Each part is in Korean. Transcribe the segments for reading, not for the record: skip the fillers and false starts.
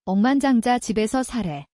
억만장자 집에서 살해.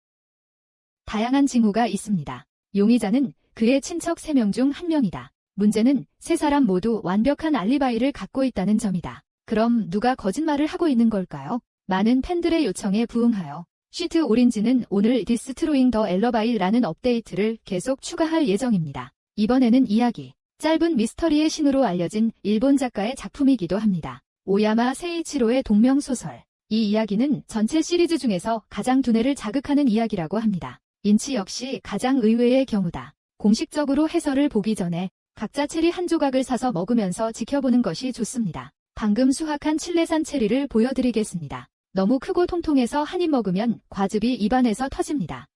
다양한 징후가 있습니다. 용의자는 그의 친척 3명 중 1명이다. 문제는 3사람 모두 완벽한 알리바이를 갖고 있다는 점이다. 그럼 누가 거짓말을 하고 있는 걸까요? 많은 팬들의 요청에 부응하여 시트 오린지는 오늘 디스트로잉 더 엘러바이라는 업데이트를 계속 추가할 예정입니다. 이번에는 이야기. 짧은 미스터리의 신으로 알려진 일본 작가의 작품이기도 합니다. 오야마 세이치로의 동명소설. 이 이야기는 전체 시리즈 중에서 가장 두뇌를 자극하는 이야기라고 합니다. 인치 역시 가장 의외의 경우다. 공식적으로 해설을 보기 전에 각자 체리 한 조각을 사서 먹으면서 지켜보는 것이 좋습니다. 방금 수확한 칠레산 체리를 보여드리겠습니다. 너무 크고 통통해서 한 입 먹으면 과즙이 입안에서 터집니다.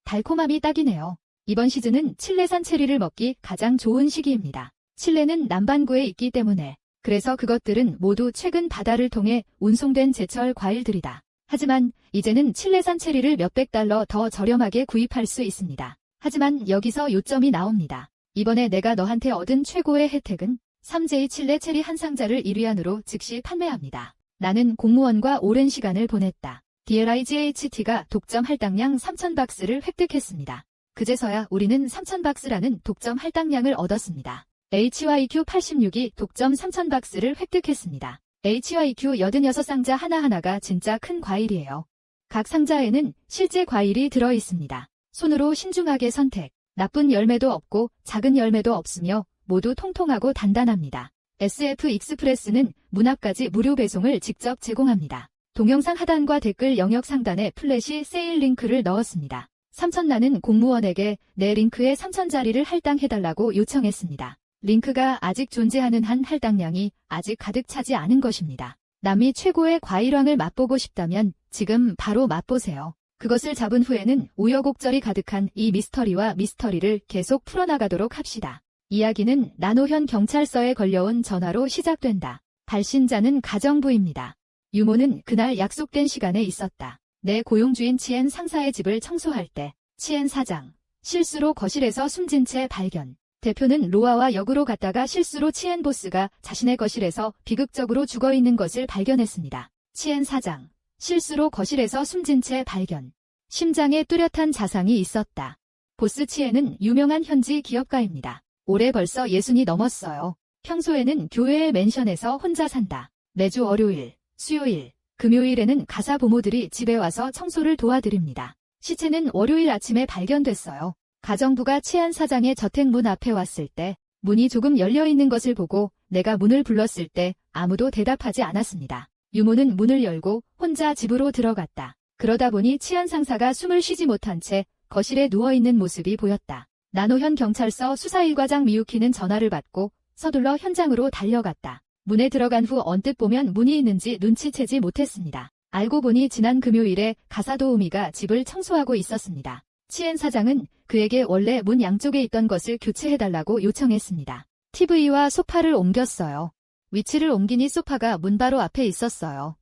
달콤함이 딱이네요. 이번 시즌은 칠레산 체리를 먹기 가장 좋은 시기입니다. 칠레는 남반구에 있기 때문에 그래서 그것들은 모두 최근 바다를 통해 운송된 제철 과일들이다. 하지만 이제는 칠레산 체리를 몇백 달러 더 저렴하게 구입할 수 있습니다. 하지만 여기서 요점이 나옵니다. 이번에 내가 너한테 얻은 최고의 혜택은 3J 칠레 체리 한 상자를 1위안으로 즉시 판매합니다. 나는 공무원과 오랜 시간을 보냈다. DLIGHT가 독점 할당량 3,000박스를 획득했습니다. 그제서야 우리는 3,000박스라는 독점 할당량을 얻었습니다. HYQ86이 독점 3,000박스를 획득했습니다. HYQ 86상자 하나하나가 진짜 큰 과일이에요. 각 상자에는 실제 과일이 들어있습니다. 손으로 신중하게 선택. 나쁜 열매도 없고 작은 열매도 없으며 모두 통통하고 단단합니다. SF 익스프레스는 문 앞까지 무료 배송을 직접 제공합니다. 동영상 하단과 댓글 영역 상단에 플래시 세일 링크를 넣었습니다. 3,000나는 공무원에게 내 링크에 3,000짜리를 할당해달라고 요청했습니다. 링크가 아직 존재하는 한 할당량이 아직 가득 차지 않은 것입니다. 남미 최고의 과일왕을 맛보고 싶다면 지금 바로 맛보세요. 그것을 잡은 후에는 우여곡절이 가득한 이 미스터리를 계속 풀어나가도록 합시다. 이야기는 나노현 경찰서에 걸려온 전화로 시작된다. 발신자는 가정부입니다. 유모는 그날 약속된 시간에 있었다. 내 고용주인 치엔 상사의 집을 청소할 때 치엔 사장, 실수로 거실에서 숨진 채 발견. 대표는 로아와 역으로 갔다가 실수로 치엔 보스가 자신의 거실에서 비극적으로 죽어있는 것을 발견했습니다. 치엔 사장, 실수로 거실에서 숨진 채 발견. 심장에 뚜렷한 자상이 있었다. 보스 치엔은 유명한 현지 기업가입니다. 올해 벌써 60이 넘었어요. 평소에는 교회의 맨션에서 혼자 산다. 매주 월요일, 수요일, 금요일에는 가사 부모들이 집에 와서 청소를 도와드립니다. 시체는 월요일 아침에 발견됐어요. 가정부가 치안 사장의 저택 문 앞에 왔을 때 문이 조금 열려있는 것을 보고 내가 문을 불렀을 때 아무도 대답하지 않았습니다. 유모는 문을 열고 혼자 집으로 들어갔다. 그러다 보니 치안 상사가 숨을 쉬지 못한 채 거실에 누워있는 모습이 보였다. 나노현 경찰서 수사일과장 미유키는 전화를 받고 서둘러 현장으로 달려갔다. 문에 들어간 후 언뜻 보면 문이 있는지 눈치채지 못했습니다. 알고 보니 지난 금요일에 가사 도우미가 집을 청소하고 있었습니다. 치엔 사장은 그에게 원래 문 양쪽에 있던 것을 교체해달라고 요청했습니다. TV와 소파를 옮겼어요. 위치를 옮기니 소파가 문 바로 앞에 있었어요.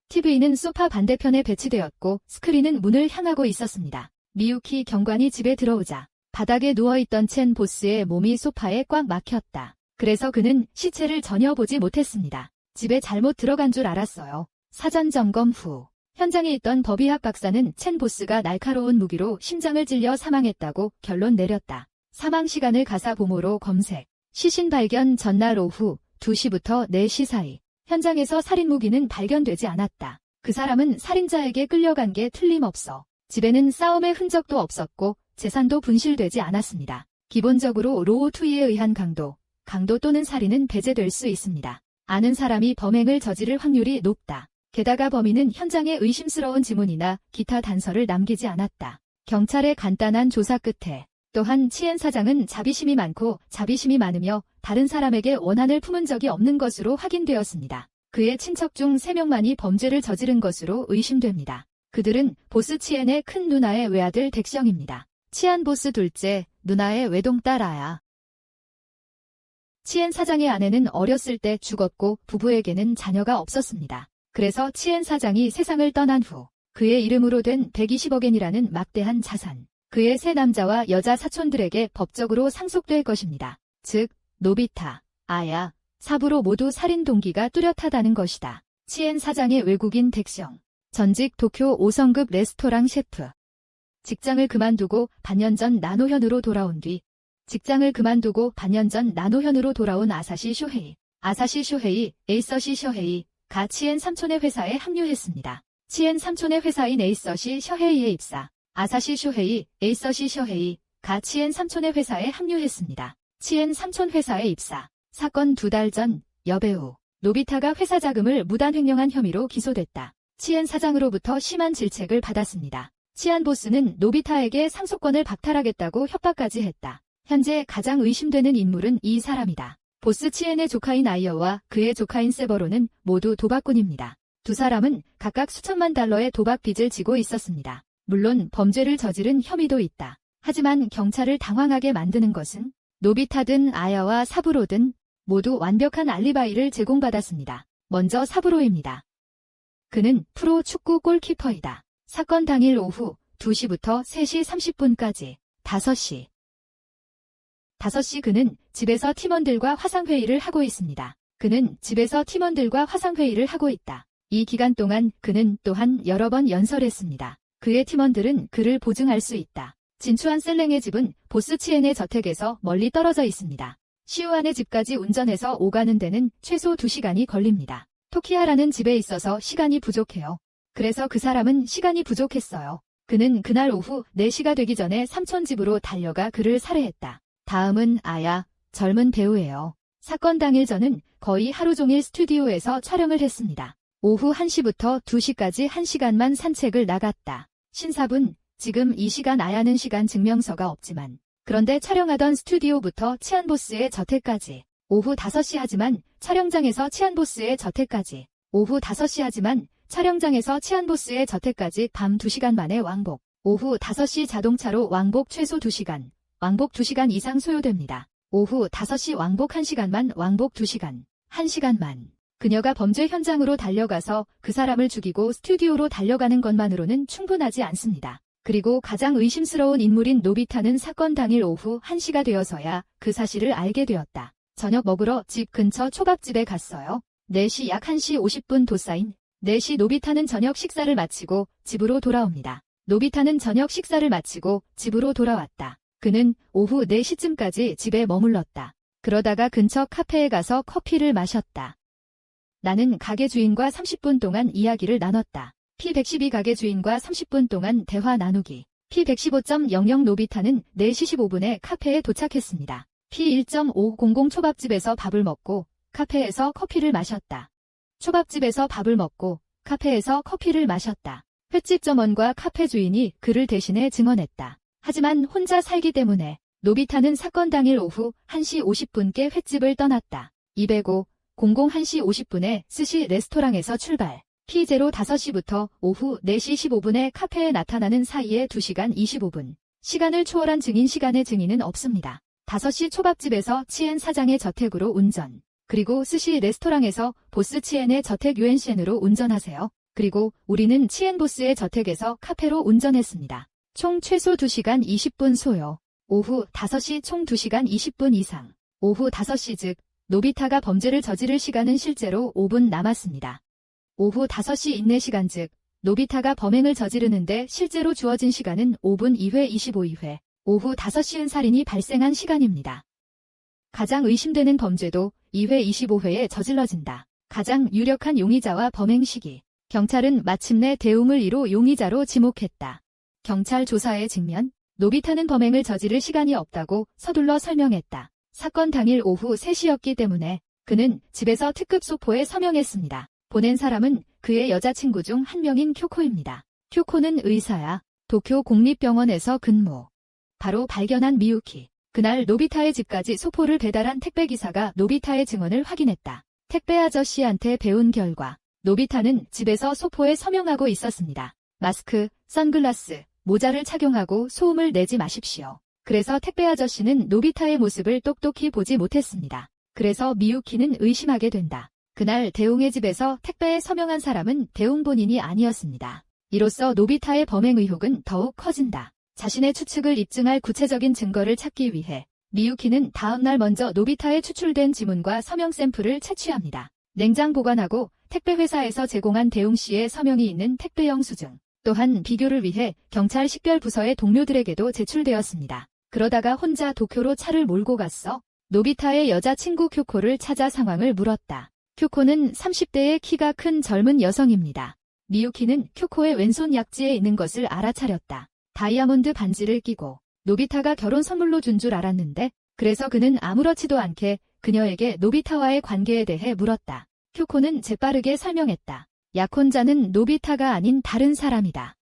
TV는 소파 반대편에 배치되었고 스크린은 문을 향하고 있었습니다. 미유키 경관이 집에 들어오자 바닥에 누워있던 첸 보스의 몸이 소파에 꽉 막혔다. 그래서 그는 시체를 전혀 보지 못했습니다. 집에 잘못 들어간 줄 알았어요. 사전 점검 후 현장에 있던 법의학 박사는 첸 보스가 날카로운 무기로 심장을 찔려 사망했다고 결론 내렸다. 사망 시간을 가사 보모로 검색. 시신 발견 전날 오후 2시부터 4시 사이. 현장에서 살인 무기는 발견되지 않았다. 그 사람은 살인자에게 끌려간 게 틀림없어. 집에는 싸움의 흔적도 없었고 재산도 분실되지 않았습니다. 기본적으로 로우 투이에 의한 강도 또는 살인은 배제될 수 있습니다. 아는 사람이 범행을 저지를 확률이 높다. 게다가 범인은 현장에 의심스러운 지문이나 기타 단서를 남기지 않았다. 경찰의 간단한 조사 끝에 또한 치엔 사장은 자비심이 많으며 다른 사람에게 원한을 품은 적이 없는 것으로 확인되었습니다. 그의 친척 중 3명만이 범죄를 저지른 것으로 의심됩니다. 그들은 보스 치엔의 큰 누나의 외아들 덱성입니다. 치안 보스 둘째, 누나의 외동딸 아야. 치엔 사장의 아내는 어렸을 때 죽었고 부부에게는 자녀가 없었습니다. 그래서 치엔 사장이 세상을 떠난 후 그의 이름으로 된 120억엔이라는 막대한 자산, 그의 3 남자와 여자 사촌들에게 법적으로 상속될 것입니다. 즉, 노비타, 아야, 사부로 모두 살인 동기가 뚜렷하다는 것이다. 치엔 사장의 외국인 덱성. 전직 도쿄 5성급 레스토랑 셰프. 직장을 그만두고 반년 전 나노현으로 돌아온 뒤 아사시 쇼헤이, 에이서시 셔헤이가 치엔 삼촌의 회사에 합류했습니다. 치엔 삼촌의 회사인 에이서시 셔헤이에 입사. 아사시 쇼헤이, 에이서시 셔헤이가 치엔 삼촌의 회사에 합류했습니다. 치엔 삼촌 회사에 입사. 사건 2달 전 여배우 노비타가 회사 자금을 무단 횡령한 혐의로 기소됐다. 치엔 사장으로부터 심한 질책을 받았습니다. 치안 보스는 노비타에게 상속권을 박탈하겠다고 협박까지 했다. 현재 가장 의심되는 인물은 이 사람이다. 보스 치엔의 조카인 아이어와 그의 조카인 세버로는 모두 도박꾼입니다. 두 사람은 각각 수천만 달러의 도박 빚을 지고 있었습니다. 물론 범죄를 저지른 혐의도 있다. 하지만 경찰을 당황하게 만드는 것은 노비타든 아야와 사부로든 모두 완벽한 알리바이를 제공받았습니다. 먼저 사부로입니다. 그는 프로 축구 골키퍼이다. 사건 당일 오후 2시부터 3시 30분까지 5시 그는 집에서 팀원들과 화상회의를 하고 있습니다. 이 기간 동안 그는 또한 여러 번 연설했습니다. 그의 팀원들은 그를 보증할 수 있다. 진추한 셀랭의 집은 보스 치엔의 저택에서 멀리 떨어져 있습니다. 시우안의 집까지 운전해서 오가는 데는 최소 2시간이 걸립니다. 토키하라는 집에 있어서 시간이 부족해요. 그래서 그 사람은 시간이 부족했어요. 그는 그날 오후 4시가 되기 전에 삼촌 집으로 달려가 그를 살해했다. 다음은 아야, 젊은 배우예요. 사건 당일 저는 거의 하루 종일 스튜디오에서 촬영을 했습니다. 오후 1시부터 2시까지 1시간만 산책을 나갔다. 신사분, 지금 이 시간 아야는 시간 증명서가 없지만 그런데 촬영하던 스튜디오부터 치안보스의 저택까지 오후 5시 하지만 촬영장에서 치안보스의 저택까지 오후 5시 하지만 촬영장에서 치안보스의 저택까지 밤 2시간 만에 왕복. 오후 5시 자동차로 왕복 최소 2시간. 왕복 2시간 이상 소요됩니다. 오후 5시 왕복 1시간만 왕복 2시간. 1시간만. 그녀가 범죄 현장으로 달려가서 그 사람을 죽이고 스튜디오로 달려가는 것만으로는 충분하지 않습니다. 그리고 가장 의심스러운 인물인 노비타는 사건 당일 오후 1시가 되어서야 그 사실을 알게 되었다. 저녁 먹으러 집 근처 초밥집에 갔어요. 4시 약 1시 50분 도사인 4시 노비타는 저녁 식사를 마치고 집으로 돌아옵니다. 돌아왔다. 그는 오후 4시쯤까지 집에 머물렀다. 그러다가 근처 카페에 가서 커피를 마셨다. 나는 가게 주인과 30분 동안 이야기를 나눴다. P112 가게 주인과 30분 동안 대화 나누기. P115.00 노비타는 4시 15분에 카페에 도착했습니다. P1.500 초밥집에서 밥을 먹고 카페에서 커피를 마셨다. 횟집 점원과 카페 주인이 그를 대신해 증언했다. 하지만 혼자 살기 때문에 노비타는 사건 당일 오후 1시 50분께 횟집을 떠났다. 205, 1시 50분에 스시 레스토랑에서 출발. P0 5시부터 오후 4시 15분에 카페에 나타나는 사이에 2시간 25분. 시간을 초월한 증인 시간의 증인은 없습니다. 5시 초밥집에서 치엔 사장의 저택으로 운전. 그리고 스시 레스토랑에서 보스 치엔의 저택 유엔시엔으로 운전하세요. 그리고 우리는 치엔 보스의 저택에서 카페로 운전했습니다. 총 최소 2시간 20분 소요. 오후 5시 총 2시간 20분 이상. 오후 5시 즉 노비타가 범죄를 저지를 시간은 실제로 5분 남았습니다. 오후 5시 인내 시간 즉 노비타가 범행을 저지르는데 실제로 주어진 시간은 5분 2회 25회. 오후 5시은 살인이 발생한 시간입니다. 가장 의심되는 범죄도 2회 25회에 저질러진다. 가장 유력한 용의자와 범행 시기. 경찰은 마침내 대웅을 1호 용의자로 지목했다. 경찰 조사에 직면, 노비타는 범행을 저지를 시간이 없다고 서둘러 설명했다. 사건 당일 오후 3시였기 때문에 그는 집에서 특급 소포에 서명했습니다. 보낸 사람은 그의 여자친구 중 한 명인 쿄코입니다. 쿄코는 의사야. 도쿄 공립병원에서 근무. 바로 발견한 미유키. 그날 노비타의 집까지 소포를 배달한 택배기사가 노비타의 증언을 확인했다. 택배 아저씨한테 배운 결과 노비타는 집에서 소포에 서명하고 있었습니다. 마스크, 선글라스, 모자를 착용하고 소음을 내지 마십시오. 그래서 택배 아저씨는 노비타의 모습을 똑똑히 보지 못했습니다. 그래서 미유키는 의심하게 된다. 그날 대웅의 집에서 택배에 서명한 사람은 대웅 본인이 아니었습니다. 이로써 노비타의 범행 의혹은 더욱 커진다. 자신의 추측을 입증할 구체적인 증거를 찾기 위해 미유키는 다음날 먼저 노비타의 추출된 지문과 서명 샘플을 채취합니다. 냉장 보관하고 택배회사에서 제공한 대웅 씨의 서명이 있는 택배 영수증, 또한 비교를 위해 경찰 식별부서의 동료들에게도 제출되었습니다. 그러다가 혼자 도쿄로 차를 몰고 갔어. 노비타의 여자친구 쿄코를 찾아 상황을 물었다. 쿄코는 30대의 키가 큰 젊은 여성입니다. 미유키는 쿄코의 왼손 약지에 있는 것을 알아차렸다. 다이아몬드 반지를 끼고 노비타가 결혼 선물로 준 줄 알았는데, 그래서 그는 아무렇지도 않게 그녀에게 노비타와의 관계에 대해 물었다. 쿄코는 재빠르게 설명했다. 약혼자는 노비타가 아닌 다른 사람이다.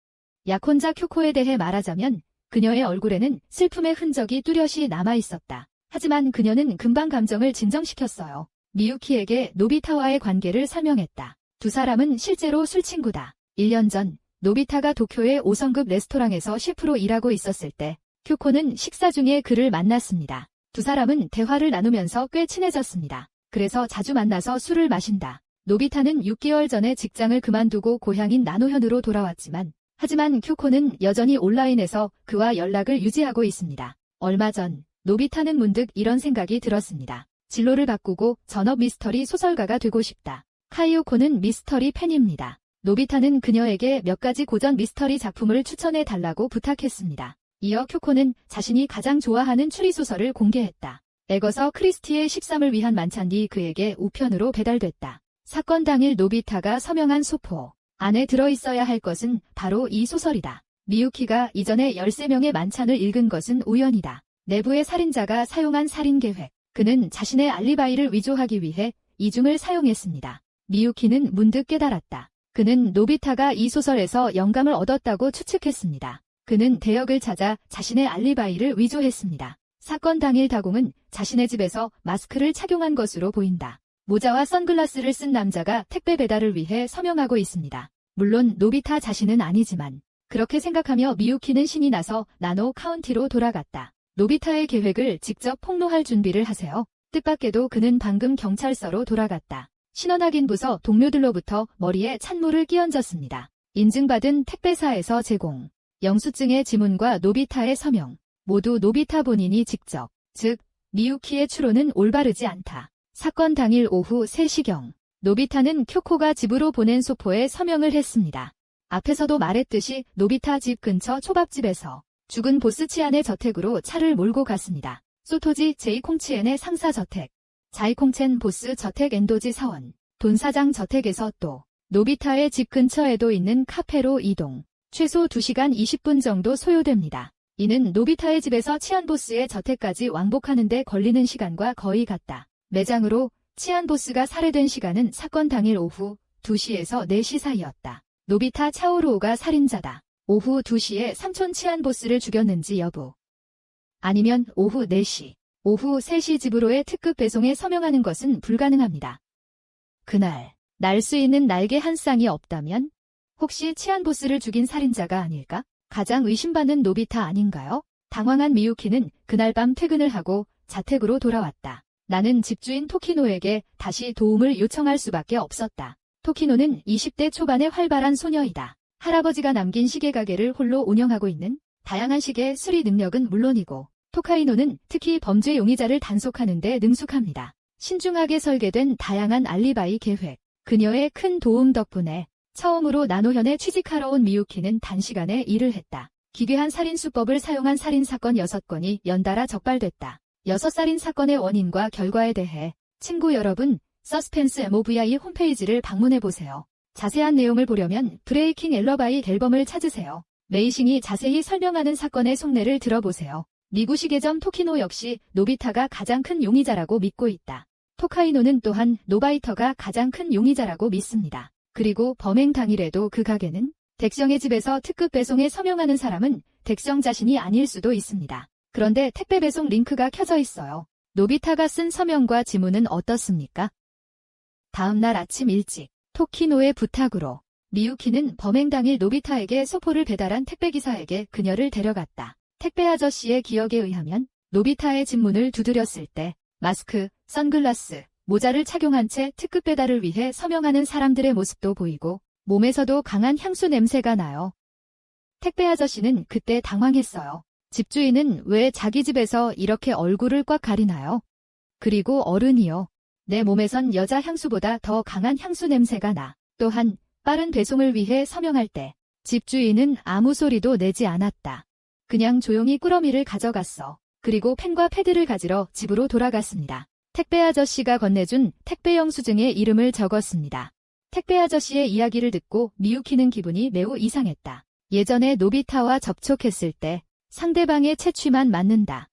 약혼자 쿄코에 대해 말하자면 그녀의 얼굴에는 슬픔의 흔적이 뚜렷이 남아있었다. 하지만 그녀는 금방 감정을 진정시켰어요. 미유키에게 노비타와의 관계를 설명했다. 두 사람은 실제로 술친구다. 1년 전 노비타가 도쿄의 5성급 레스토랑에서 셰프로 일하고 있었을 때 쿄코는 식사 중에 그를 만났습니다. 두 사람은 대화를 나누면서 꽤 친해졌습니다. 그래서 자주 만나서 술을 마신다. 노비타는 6개월 전에 직장을 그만두고 고향인 나노현으로 돌아왔지만, 하지만 쿄코는 여전히 온라인에서 그와 연락을 유지하고 있습니다. 얼마 전 노비타는 문득 이런 생각이 들었습니다. 진로를 바꾸고 전업 미스터리 소설가가 되고 싶다. 카이오코는 미스터리 팬입니다. 노비타는 그녀에게 몇 가지 고전 미스터리 작품을 추천해 달라고 부탁했습니다. 이어 쿄코는 자신이 가장 좋아하는 추리소설을 공개했다. 에거서 크리스티의 13을 위한 만찬이 그에게 우편으로 배달됐다. 사건 당일 노비타가 서명한 소포 안에 들어있어야 할 것은 바로 이 소설이다. 미유키가 이전에 13명의 만찬을 읽은 것은 우연이다. 내부의 살인자가 사용한 살인 계획. 그는 자신의 알리바이를 위조하기 위해 이중을 사용했습니다. 미유키는 문득 깨달았다. 그는 노비타가 이 소설에서 영감을 얻었다고 추측했습니다. 그는 대역을 찾아 자신의 알리바이를 위조했습니다. 사건 당일 다공은 자신의 집에서 마스크를 착용한 것으로 보인다. 모자와 선글라스를 쓴 남자가 택배 배달을 위해 서명하고 있습니다. 물론 노비타 자신은 아니지만, 그렇게 생각하며 미유키는 신이 나서 나노 카운티로 돌아갔다. 노비타의 계획을 직접 폭로할 준비를 하세요. 뜻밖에도 그는 방금 경찰서로 돌아갔다. 신원확인 부서 동료들로부터 머리에 찬물을 끼얹었습니다. 인증받은 택배사에서 제공. 영수증의 지문과 노비타의 서명. 모두 노비타 본인이 직접, 즉 미유키의 추론은 올바르지 않다. 사건 당일 오후 3시경 노비타는 쿄코가 집으로 보낸 소포에 서명을 했습니다. 앞에서도 말했듯이 노비타 집 근처 초밥집에서 죽은 보스 치안의 저택으로 차를 몰고 갔습니다. 소토지 제이콩치엔의 상사 저택, 자이콩첸 보스 저택 엔도지 사원, 돈 사장 저택에서 또 노비타의 집 근처에도 있는 카페로 이동. 최소 2시간 20분 정도 소요됩니다. 이는 노비타의 집에서 치안 보스의 저택까지 왕복하는 데 걸리는 시간과 거의 같다. 매장으로 치안 보스가 살해된 시간은 사건 당일 오후 2시에서 4시 사이였다. 노비타 차오루오가 살인자다. 오후 2시에 삼촌 치안 보스를 죽였는지 여부. 아니면 오후 4시, 오후 3시 집으로의 특급 배송에 서명하는 것은 불가능합니다. 그날 날 수 있는 날개 한 쌍이 없다면 혹시 치안 보스를 죽인 살인자가 아닐까? 가장 의심받는 노비타 아닌가요? 당황한 미유키는 그날 밤 퇴근을 하고 자택으로 돌아왔다. 나는 집주인 토키노에게 다시 도움을 요청할 수밖에 없었다. 토키노는 20대 초반의 활발한 소녀이다. 할아버지가 남긴 시계 가게를 홀로 운영하고 있는 다양한 시계 수리 능력은 물론이고 토카이노는 특히 범죄 용의자를 단속하는 데 능숙합니다. 신중하게 설계된 다양한 알리바이 계획, 그녀의 큰 도움 덕분에 처음으로 나노현에 취직하러 온 미유키는 단시간에 일을 했다. 기괴한 살인수법을 사용한 살인사건 6건이 연달아 적발됐다. 6살인 사건의 원인과 결과에 대해 친구 여러분, 서스펜스 MOVI 홈페이지를 방문해보세요. 자세한 내용을 보려면 브레이킹 앨러바이 앨범을 찾으세요. 메이싱이 자세히 설명하는 사건의 속내를 들어보세요. 미구시계점 토키노 역시 노비타가 가장 큰 용의자라고 믿고 있다. 토카이노는 또한 노바이터가 가장 큰 용의자라고 믿습니다. 그리고 범행 당일에도 그 가게는 덱성의 집에서 특급 배송에 서명하는 사람은 덱성 자신이 아닐 수도 있습니다. 그런데 택배 배송 링크가 켜져 있어요. 노비타가 쓴 서명과 지문은 어떻습니까? 다음 날 아침 일찍 토키노의 부탁으로 미유키는 범행 당일 노비타에게 소포를 배달한 택배기사에게 그녀를 데려갔다. 택배 아저씨의 기억에 의하면 노비타의 집 문을 두드렸을 때 마스크, 선글라스, 모자를 착용한 채 특급 배달을 위해 서명하는 사람들의 모습도 보이고 몸에서도 강한 향수 냄새가 나요. 택배 아저씨는 그때 당황했어요. 집주인은 왜 자기 집에서 이렇게 얼굴을 꽉 가리나요? 그리고 어른이요. 내 몸에선 여자 향수보다 더 강한 향수 냄새가 나. 또한 빠른 배송을 위해 서명할 때 집주인은 아무 소리도 내지 않았다. 그냥 조용히 꾸러미를 가져갔어. 그리고 펜과 패드를 가지러 집으로 돌아갔습니다. 택배 아저씨가 건네준 택배 영수증에 이름을 적었습니다. 택배 아저씨의 이야기를 듣고 미유키는 기분이 매우 이상했다. 예전에 노비타와 접촉했을 때 상대방의 채취만 맞는다.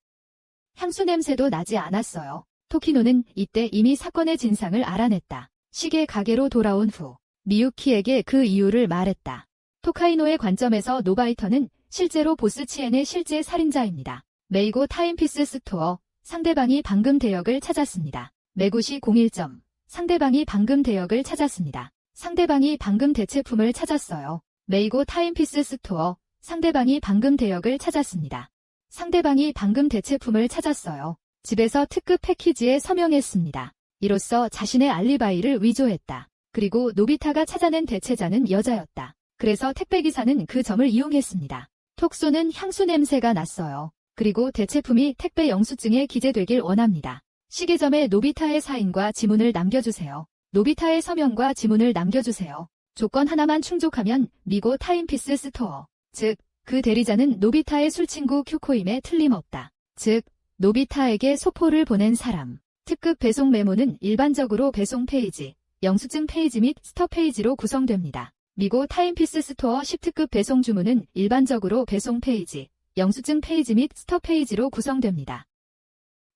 향수 냄새도 나지 않았어요. 토키노는 이때 이미 사건의 진상을 알아냈다. 시계 가게로 돌아온 후 미유키에게 그 이유를 말했다. 토카이노의 관점에서 노바이터는 실제로 보스치엔의 실제 살인자입니다. 메이고 타임피스 스토어, 상대방이 방금 대역을 찾았습니다. 메구시 01점, 상대방이 방금 대역을 찾았습니다. 상대방이 방금 대체품을 찾았어요. 메이고 타임피스 스토어, 상대방이 방금 대역을 찾았습니다. 상대방이 방금 대체품을 찾았어요. 집에서 특급 패키지에 서명했습니다. 이로써 자신의 알리바이를 위조했다. 그리고 노비타가 찾아낸 대체자는 여자였다. 그래서 택배기사는 그 점을 이용했습니다. 톡 쏘는 향수 냄새가 났어요. 그리고 대체품이 택배 영수증에 기재되길 원합니다. 시계점에 노비타의 사인과 지문을 남겨주세요. 노비타의 서명과 지문을 남겨주세요. 조건 하나만 충족하면 미고 타임피스 스토어, 즉 그 대리자는 노비타의 술친구 큐코임에 틀림없다. 즉 노비타에게 소포를 보낸 사람. 특급 배송 메모는 일반적으로 배송 페이지, 영수증 페이지 및 스터 페이지로 구성됩니다. 미고 타임피스 스토어 10특급 배송 주문은 일반적으로 배송 페이지, 영수증 페이지 및 스터 페이지로 구성됩니다.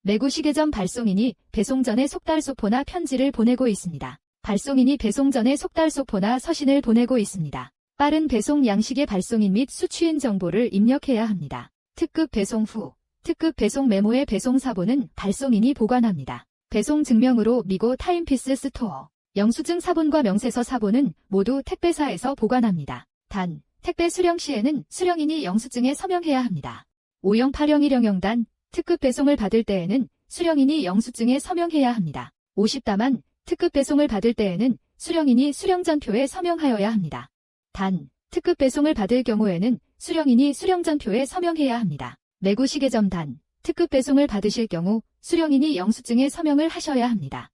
메구 시계점 발송인이 배송 전에 속달소포나 편지를 보내고 있습니다. 발송인이 배송 전에 속달소포나 서신을 보내고 있습니다. 빠른 배송 양식의 발송인 및 수취인 정보를 입력해야 합니다. 특급 배송 후, 특급 배송 메모의 배송 사본은 발송인이 보관합니다. 배송 증명으로 미고 타임피스 스토어, 영수증 사본과 명세서 사본은 모두 택배사에서 보관합니다. 단, 택배 수령 시에는 수령인이 영수증에 서명해야 합니다. 5형 8형 1형영단, 특급 배송을 받을 때에는 수령인이 영수증에 서명해야 합니다. 50다만, 특급 배송을 받을 때에는 수령인이 수령전표에 서명하여야 합니다. 단, 특급 배송을 받을 경우에는 수령인이 수령전표에 서명해야 합니다. 메구 시계점 단, 특급 배송을 받으실 경우 수령인이 영수증에 서명을 하셔야 합니다.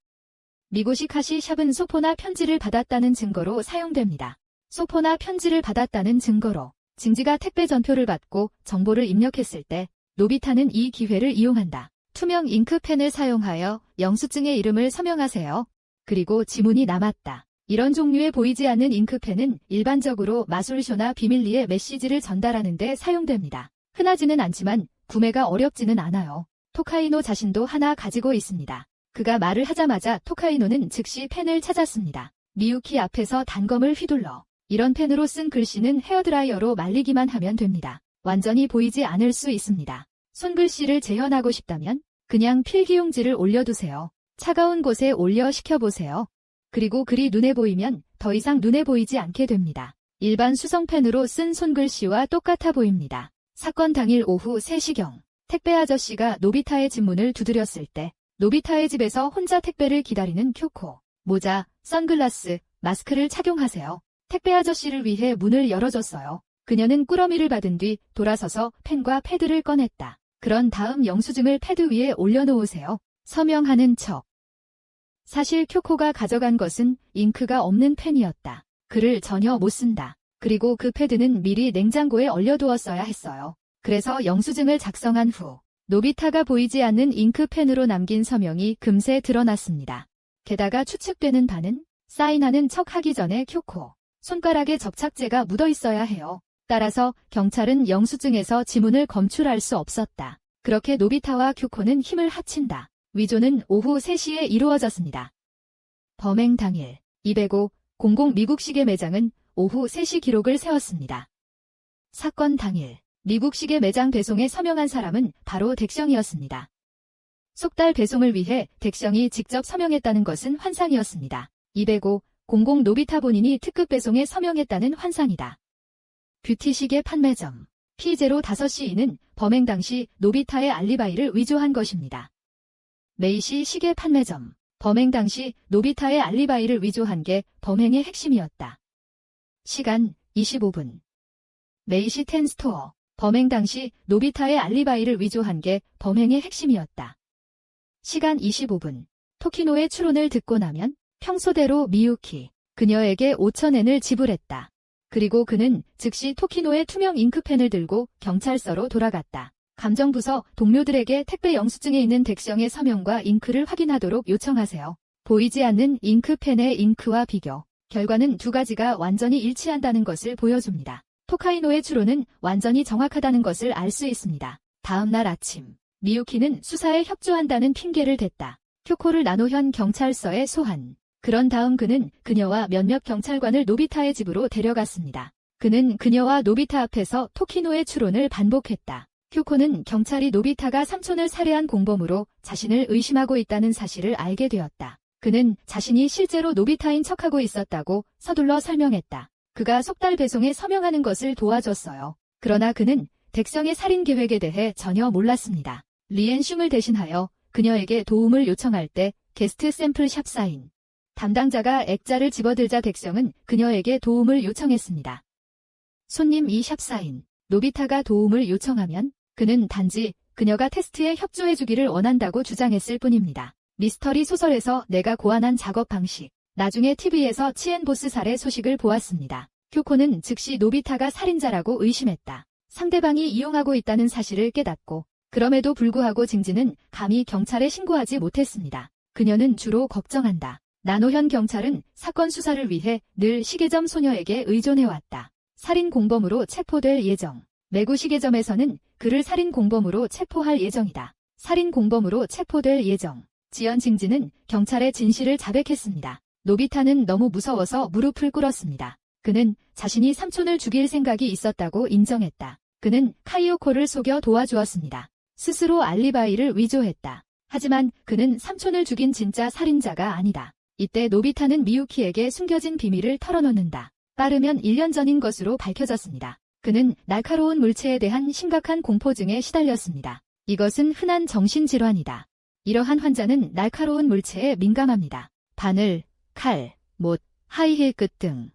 미고식 하시 샵은 소포나 편지를 받았다는 증거로 사용됩니다. 소포나 편지를 받았다는 증거로 징지가 택배 전표를 받고 정보를 입력했을 때 노비타는 이 기회를 이용한다. 투명 잉크펜을 사용하여 영수증의 이름을 서명하세요. 그리고 지문이 남았다. 이런 종류의 보이지 않는 잉크펜은 일반적으로 마술쇼나 비밀리에 메시지를 전달하는 데 사용됩니다. 흔하지는 않지만 구매가 어렵지는 않아요. 토카이노 자신도 하나 가지고 있습니다. 그가 말을 하자마자 토카이노는 즉시 펜을 찾았습니다. 미유키 앞에서 단검을 휘둘러 이런 펜으로 쓴 글씨는 헤어드라이어로 말리기만 하면 됩니다. 완전히 보이지 않을 수 있습니다. 손글씨를 재현하고 싶다면 그냥 필기용지를 올려두세요. 차가운 곳에 올려 식혀보세요. 그리고 글이 눈에 보이면 더 이상 눈에 보이지 않게 됩니다. 일반 수성펜으로 쓴 손글씨와 똑같아 보입니다. 사건 당일 오후 3시경 택배 아저씨가 노비타의 집 문을 두드렸을 때 노비타의 집에서 혼자 택배를 기다리는 쿄코. 모자, 선글라스, 마스크를 착용하세요. 택배 아저씨를 위해 문을 열어줬어요. 그녀는 꾸러미를 받은 뒤 돌아서서 펜과 패드를 꺼냈다. 그런 다음 영수증을 패드 위에 올려놓으세요. 서명하는 척. 사실 쿄코가 가져간 것은 잉크가 없는 펜이었다. 글을 전혀 못 쓴다. 그리고 그 패드는 미리 냉장고에 얼려두었어야 했어요. 그래서 영수증을 작성한 후 노비타가 보이지 않는 잉크펜으로 남긴 서명이 금세 드러났습니다. 게다가 추측되는 바는 사인하는 척 하기 전에 쿄코 손가락에 접착제가 묻어 있어야 해요. 따라서 경찰은 영수증에서 지문을 검출할 수 없었다. 그렇게 노비타와 쿄코는 힘을 합친다. 위조는 오후 3시에 이루어졌습니다. 범행 당일 205-00 미국시계 매장은 오후 3시 기록을 세웠습니다. 사건 당일 미국시계 매장 배송에 서명한 사람은 바로 덱성이었습니다. 속달 배송을 위해 덱성이 직접 서명했다는 것은 환상이었습니다. 205-00 노비타 본인이 특급 배송에 서명했다는 환상이다. 뷰티시계 판매점 P0 5시인은 범행 당시 노비타의 알리바이를 위조한 것입니다. 메이시 시계 판매점 범행 당시 노비타의 알리바이를 위조한 게 범행의 핵심이었다. 시간 25분 메이시 10 스토어 범행 당시 노비타의 알리바이를 위조한 게 범행의 핵심이었다. 시간 25분 토키노의 추론을 듣고 나면 평소대로 미유키, 그녀에게 5,000엔을 지불했다. 그리고 그는 즉시 토키노의 투명 잉크펜을 들고 경찰서로 돌아갔다. 감정부서 동료들에게 택배 영수증에 있는 덱성의 서명과 잉크를 확인하도록 요청하세요. 보이지 않는 잉크펜의 잉크와 비교. 결과는 두 가지가 완전히 일치한다는 것을 보여줍니다. 토카이노의 추론은 완전히 정확하다는 것을 알 수 있습니다. 다음 날 아침, 미유키는 수사에 협조한다는 핑계를 댔다. 쿄코를 나노현 경찰서에 소환. 그런 다음 그는 그녀와 몇몇 경찰관을 노비타의 집으로 데려갔습니다. 그는 그녀와 노비타 앞에서 토키노의 추론을 반복했다. 쿄코는 경찰이 노비타가 삼촌을 살해한 공범으로 자신을 의심하고 있다는 사실을 알게 되었다. 그는 자신이 실제로 노비타인 척하고 있었다고 서둘러 설명했다. 그가 속달 배송에 서명하는 것을 도와줬어요. 그러나 그는 덱성의 살인 계획에 대해 전혀 몰랐습니다. 리엔슝을 대신하여 그녀에게 도움을 요청할 때 게스트 샘플 샵 사인. 담당자가 액자를 집어들자 덱성은 그녀에게 도움을 요청했습니다. 손님 이 샵 사인. 노비타가 도움을 요청하면 그는 단지 그녀가 테스트에 협조해주기를 원한다고 주장했을 뿐입니다. 미스터리 소설에서 내가 고안한 작업 방식. 나중에 TV에서 치엔보스 살해 소식을 보았습니다. 쿄코는 즉시 노비타가 살인자라고 의심했다. 상대방이 이용하고 있다는 사실을 깨닫고 그럼에도 불구하고 징지는 감히 경찰에 신고하지 못했습니다. 그녀는 주로 걱정한다. 나노현 경찰은 사건 수사를 위해 늘 시계점 소녀에게 의존해왔다. 살인 공범으로 체포될 예정. 매구 시계점에서는 그를 살인 공범으로 체포할 예정이다. 살인 공범으로 체포될 예정. 지연 징지는 경찰의 진실을 자백했습니다. 노비타는 너무 무서워서 무릎을 꿇었습니다. 그는 자신이 삼촌을 죽일 생각이 있었다고 인정했다. 그는 카이오코를 속여 도와주었습니다. 스스로 알리바이를 위조했다. 하지만 그는 삼촌을 죽인 진짜 살인자가 아니다. 이때 노비타는 미유키에게 숨겨진 비밀을 털어놓는다. 빠르면 1년 전인 것으로 밝혀졌습니다. 그는 날카로운 물체에 대한 심각한 공포증에 시달렸습니다. 이것은 흔한 정신질환이다. 이러한 환자는 날카로운 물체에 민감합니다. 바늘, 칼, 못, 하이힐 끝 등.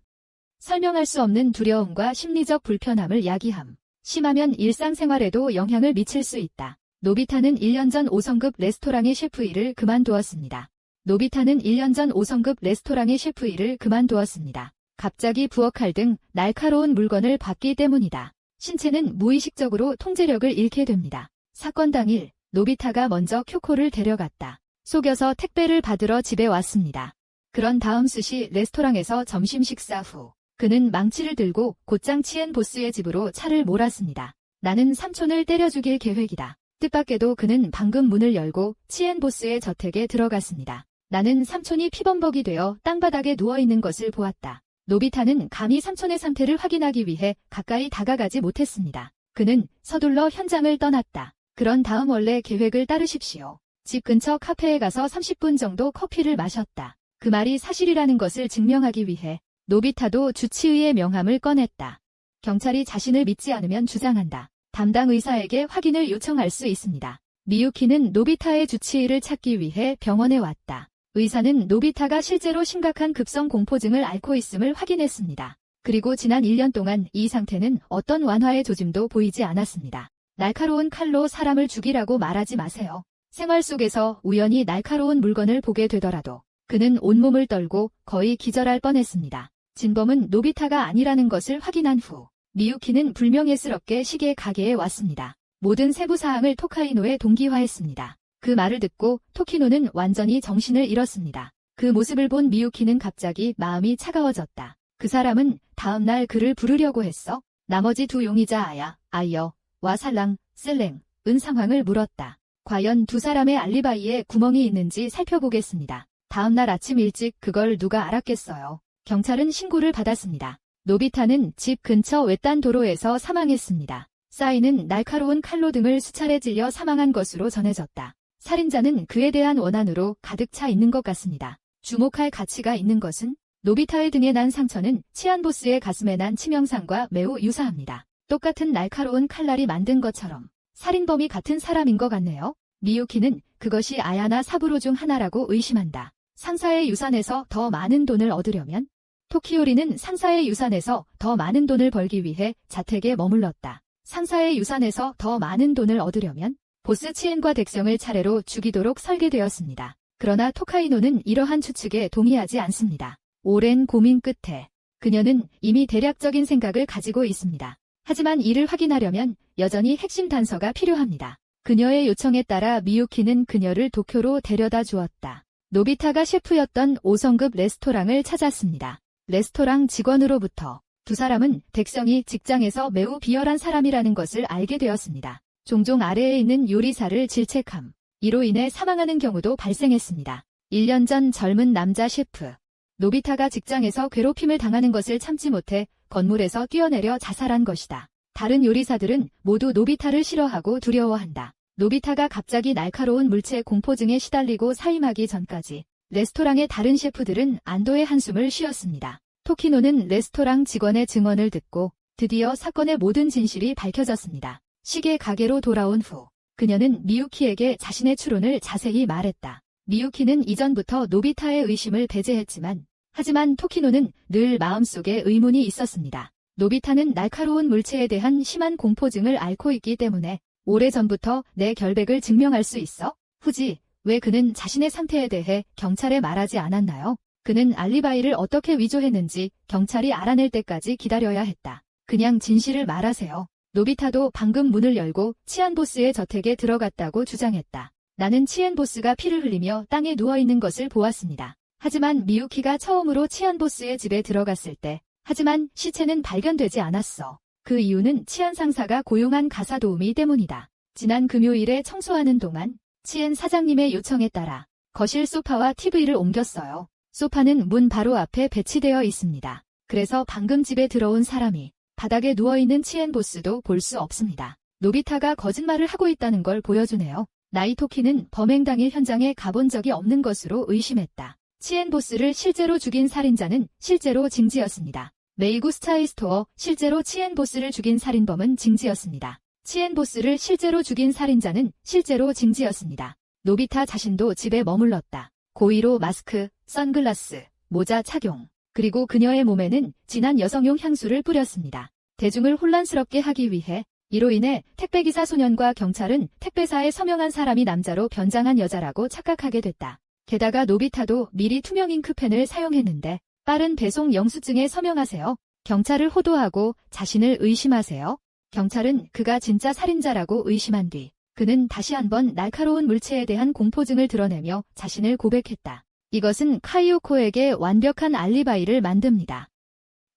설명할 수 없는 두려움과 심리적 불편함을 야기함. 심하면 일상생활에도 영향을 미칠 수 있다. 노비타는 1년 전 5성급 레스토랑의 셰프 일을 그만두었습니다. 노비타는 1년 전 5성급 레스토랑의 셰프 일을 그만두었습니다. 갑자기 부엌칼 등 날카로운 물건을 봤기 때문이다. 신체는 무의식적으로 통제력을 잃게 됩니다. 사건 당일, 노비타가 먼저 쿄코를 데려갔다. 속여서 택배를 받으러 집에 왔습니다. 그런 다음 스시 레스토랑에서 점심 식사 후 그는 망치를 들고 곧장 치엔보스의 집으로 차를 몰았습니다. 나는 삼촌을 때려 죽일 계획이다. 뜻밖에도 그는 방금 문을 열고 치엔보스의 저택에 들어갔습니다. 나는 삼촌이 피범벅이 되어 땅바닥에 누워있는 것을 보았다. 노비타는 감히 삼촌의 상태를 확인하기 위해 가까이 다가가지 못했습니다. 그는 서둘러 현장을 떠났다. 그런 다음 원래 계획을 따르십시오. 집 근처 카페에 가서 30분 정도 커피를 마셨다. 그 말이 사실이라는 것을 증명하기 위해 노비타도 주치의의 명함을 꺼냈다. 경찰이 자신을 믿지 않으면 주장한다. 담당 의사에게 확인을 요청할 수 있습니다. 미유키는 노비타의 주치의를 찾기 위해 병원에 왔다. 의사는 노비타가 실제로 심각한 급성 공포증을 앓고 있음을 확인했습니다. 그리고 지난 1년 동안 이 상태는 어떤 완화의 조짐도 보이지 않았습니다. 날카로운 칼로 사람을 죽이라고 말하지 마세요. 생활 속에서 우연히 날카로운 물건을 보게 되더라도 그는 온몸을 떨고 거의 기절할 뻔했습니다. 진범은 노비타가 아니라는 것을 확인한 후 미유키는 불명예스럽게 시계 가게에 왔습니다. 모든 세부 사항을 토카이노에 동기화했습니다. 그 말을 듣고 토키노는 완전히 정신을 잃었습니다. 그 모습을 본 미유키는 갑자기 마음이 차가워졌다. 그 사람은 다음 날 그를 부르려고 했어? 나머지 두 용의자 아이어와 살랑, 셀랭, 은 상황을 물었다. 과연 두 사람의 알리바이에 구멍이 있는지 살펴보겠습니다. 다음 날 아침 일찍 그걸 누가 알았겠어요. 경찰은 신고를 받았습니다. 노비타는 집 근처 외딴 도로에서 사망했습니다. 싸이는 날카로운 칼로 등을 수차례 찔려 사망한 것으로 전해졌다. 살인자는 그에 대한 원한으로 가득 차 있는 것 같습니다. 주목할 가치가 있는 것은 노비타의 등에 난 상처는 치안보스의 가슴에 난 치명상과 매우 유사합니다. 똑같은 날카로운 칼날이 만든 것처럼 살인범이 같은 사람인 것 같네요. 미유키는 그것이 아야나 사부로 중 하나라고 의심한다. 상사의 유산에서 더 많은 돈을 얻으려면 토키오리는 상사의 유산에서 더 많은 돈을 벌기 위해 자택에 머물렀다. 상사의 유산에서 더 많은 돈을 얻으려면 보스 치엔과 덱성을 차례로 죽이도록 설계되었습니다. 그러나 토카이노는 이러한 추측에 동의하지 않습니다. 오랜 고민 끝에 그녀는 이미 대략적인 생각을 가지고 있습니다. 하지만 이를 확인하려면 여전히 핵심 단서가 필요합니다. 그녀의 요청에 따라 미유키는 그녀를 도쿄로 데려다 주었다. 노비타가 셰프였던 5성급 레스토랑을 찾았습니다. 레스토랑 직원으로부터 두 사람은 덱성이 직장에서 매우 비열한 사람이라는 것을 알게 되었습니다. 종종 아래에 있는 요리사를 질책함. 이로 인해 사망하는 경우도 발생했습니다. 1년 전 젊은 남자 셰프. 노비타가 직장에서 괴롭힘을 당하는 것을 참지 못해 건물에서 뛰어내려 자살한 것이다. 다른 요리사들은 모두 노비타를 싫어하고 두려워한다. 노비타가 갑자기 날카로운 물체 공포증에 시달리고 사임하기 전까지 레스토랑의 다른 셰프들은 안도의 한숨을 쉬었습니다. 토키노는 레스토랑 직원의 증언을 듣고 드디어 사건의 모든 진실이 밝혀졌습니다. 시계 가게로 돌아온 후 그녀는 미유키에게 자신의 추론을 자세히 말했다. 미유키는 이전부터 노비타의 의심을 배제했지만 하지만 토키노는 늘 마음속에 의문이 있었습니다. 노비타는 날카로운 물체에 대한 심한 공포증을 앓고 있기 때문에 오래전부터 내 결백을 증명할 수 있어? 후지, 왜 그는 자신의 상태에 대해 경찰에 말하지 않았나요? 그는 알리바이를 어떻게 위조했는지 경찰이 알아낼 때까지 기다려야 했다. 그냥 진실을 말하세요. 노비타도 방금 문을 열고 치안보스의 저택에 들어갔다고 주장했다. 나는 치안보스가 피를 흘리며 땅에 누워있는 것을 보았습니다. 하지만 미유키가 처음으로 치안보스의 집에 들어갔을 때 하지만 시체는 발견되지 않았어. 그 이유는 치안 상사가 고용한 가사 도우미 때문이다. 지난 금요일에 청소하는 동안 치안 사장님의 요청에 따라 거실 소파와 TV를 옮겼어요. 소파는 문 바로 앞에 배치되어 있습니다. 그래서 방금 집에 들어온 사람이 바닥에 누워있는 치엔 보스도 볼 수 없습니다. 노비타가 거짓말을 하고 있다는 걸 보여주네요. 나이토키는 범행 당일 현장에 가본 적이 없는 것으로 의심했다. 치엔 보스를 실제로 죽인 살인자는 실제로 징지였습니다. 메이구 스타이 스토어 실제로 치엔 보스를 죽인 살인범은 징지였습니다. 치엔 보스를 실제로 죽인 살인자는 실제로 징지였습니다. 노비타 자신도 집에 머물렀다. 고의로 마스크, 선글라스, 모자 착용, 그리고 그녀의 몸에는 진한 여성용 향수를 뿌렸습니다. 대중을 혼란스럽게 하기 위해 이로 인해 택배기사 소년과 경찰은 택배사에 서명한 사람이 남자로 변장한 여자라고 착각하게 됐다. 게다가 노비타도 미리 투명 잉크펜을 사용했는데 빠른 배송 영수증에 서명하세요. 경찰을 호도하고 자신을 의심하세요. 경찰은 그가 진짜 살인자라고 의심한 뒤 그는 다시 한번 날카로운 물체에 대한 공포증을 드러내며 자신을 고백했다. 이것은 카이오코에게 완벽한 알리바이를 만듭니다.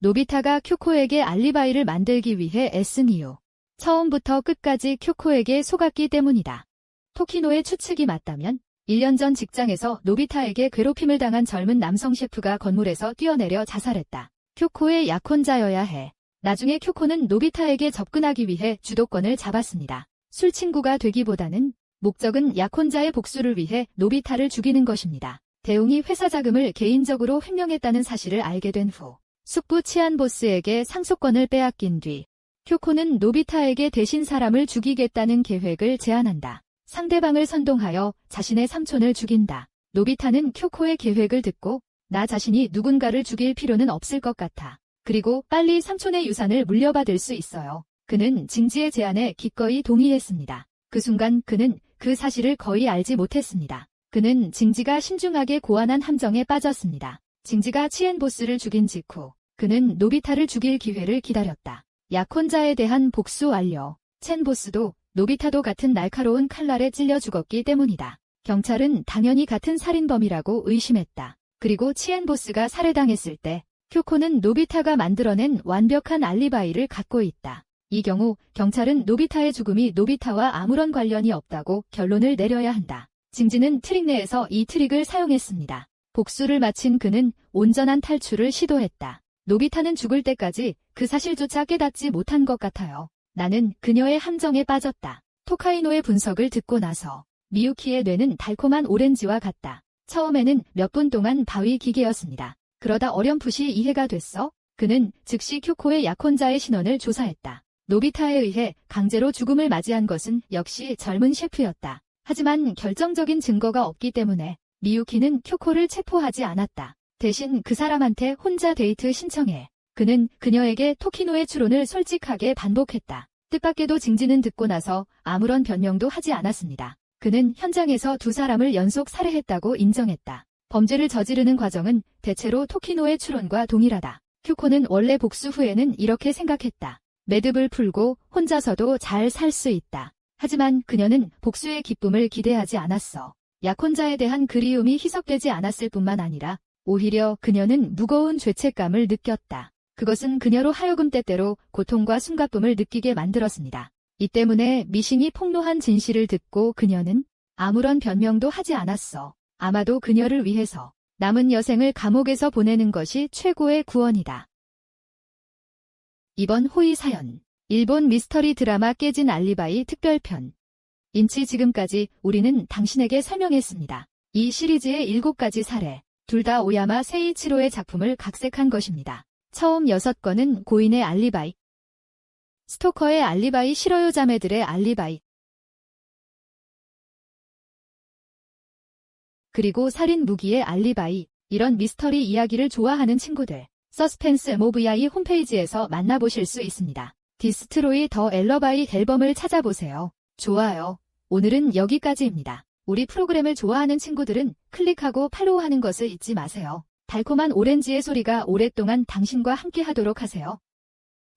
노비타가 쿄코에게 알리바이를 만들기 위해 애쓴 이유. 처음부터 끝까지 쿄코에게 속았기 때문이다. 토키노의 추측이 맞다면 1년 전 직장에서 노비타에게 괴롭힘을 당한 젊은 남성 셰프가 건물에서 뛰어내려 자살했다. 쿄코의 약혼자여야 해. 나중에 쿄코는 노비타에게 접근하기 위해 주도권을 잡았습니다. 술친구가 되기보다는 목적은 약혼자의 복수를 위해 노비타를 죽이는 것입니다. 대웅이 회사 자금을 개인적으로 횡령했다는 사실을 알게 된 후 숙부 치안보스에게 상속권을 빼앗긴 뒤 쿄코는 노비타에게 대신 사람을 죽이겠다는 계획을 제안한다. 상대방을 선동하여 자신의 삼촌을 죽인다. 노비타는 쿄코의 계획을 듣고 나 자신이 누군가를 죽일 필요는 없을 것 같아. 그리고 빨리 삼촌의 유산을 물려받을 수 있어요. 그는 징지의 제안에 기꺼이 동의했습니다. 그 순간 그는 그 사실을 거의 알지 못했습니다. 그는 징지가 신중하게 고안한 함정에 빠졌습니다. 징지가 치엔보스를 죽인 직후 그는 노비타를 죽일 기회를 기다렸다. 약혼자에 대한 복수 완료. 첸보스도 노비타도 같은 날카로운 칼날에 찔려 죽었기 때문이다. 경찰은 당연히 같은 살인범이라고 의심했다. 그리고 치엔보스가 살해당했을 때 쿄코는 노비타가 만들어낸 완벽한 알리바이를 갖고 있다. 이 경우 경찰은 노비타의 죽음이 노비타와 아무런 관련이 없다고 결론을 내려야 한다. 징지는 트릭 내에서 이 트릭을 사용했습니다. 복수를 마친 그는 온전한 탈출을 시도했다. 노비타는 죽을 때까지 그 사실조차 깨닫지 못한 것 같아요. 나는 그녀의 함정에 빠졌다. 토카이노의 분석을 듣고 나서 미유키의 뇌는 달콤한 오렌지와 같다. 처음에는 몇 분 동안 바위 기계였습니다. 그러다 어렴풋이 이해가 됐어. 그는 즉시 쿄코의 약혼자의 신원을 조사했다. 노비타에 의해 강제로 죽음을 맞이한 것은 역시 젊은 셰프였다. 하지만 결정적인 증거가 없기 때문에 미유키는 쿄코를 체포하지 않았다. 대신 그 사람한테 혼자 데이트 신청해. 그는 그녀에게 토키노의 추론을 솔직하게 반복했다. 뜻밖에도 징지는 듣고 나서 아무런 변명도 하지 않았습니다. 그는 현장에서 두 사람을 연속 살해했다고 인정했다. 범죄를 저지르는 과정은 대체로 토키노의 추론과 동일하다. 큐코는 원래 복수 후에는 이렇게 생각했다. 매듭을 풀고 혼자서도 잘 살 수 있다. 하지만 그녀는 복수의 기쁨을 기대하지 않았어. 약혼자에 대한 그리움이 희석되지 않았을 뿐만 아니라 오히려 그녀는 무거운 죄책감을 느꼈다. 그것은 그녀로 하여금 때때로 고통과 숨가쁨을 느끼게 만들었습니다. 이 때문에 미싱이 폭로한 진실을 듣고 그녀는 아무런 변명도 하지 않았어. 아마도 그녀를 위해서 남은 여생을 감옥에서 보내는 것이 최고의 구원이다. 이번 호의 사연. 일본 미스터리 드라마 깨진 알리바이 특별편. 인치 지금까지 우리는 당신에게 설명했습니다. 이 시리즈의 7가지 사례, 둘 다 오야마 세이치로의 작품을 각색한 것입니다. 처음 6건은 고인의 알리바이, 스토커의 알리바이, 싫어요 자매들의 알리바이, 그리고 살인 무기의 알리바이. 이런 미스터리 이야기를 좋아하는 친구들, 서스펜스 모브야이 홈페이지에서 만나보실 수 있습니다. 디스트로이 더 엘러바이 앨범을 찾아보세요. 좋아요. 오늘은 여기까지입니다. 우리 프로그램을 좋아하는 친구들은 클릭하고 팔로우하는 것을 잊지 마세요. 달콤한 오렌지의 소리가 오랫동안 당신과 함께 하도록 하세요.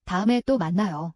다음에 또 만나요.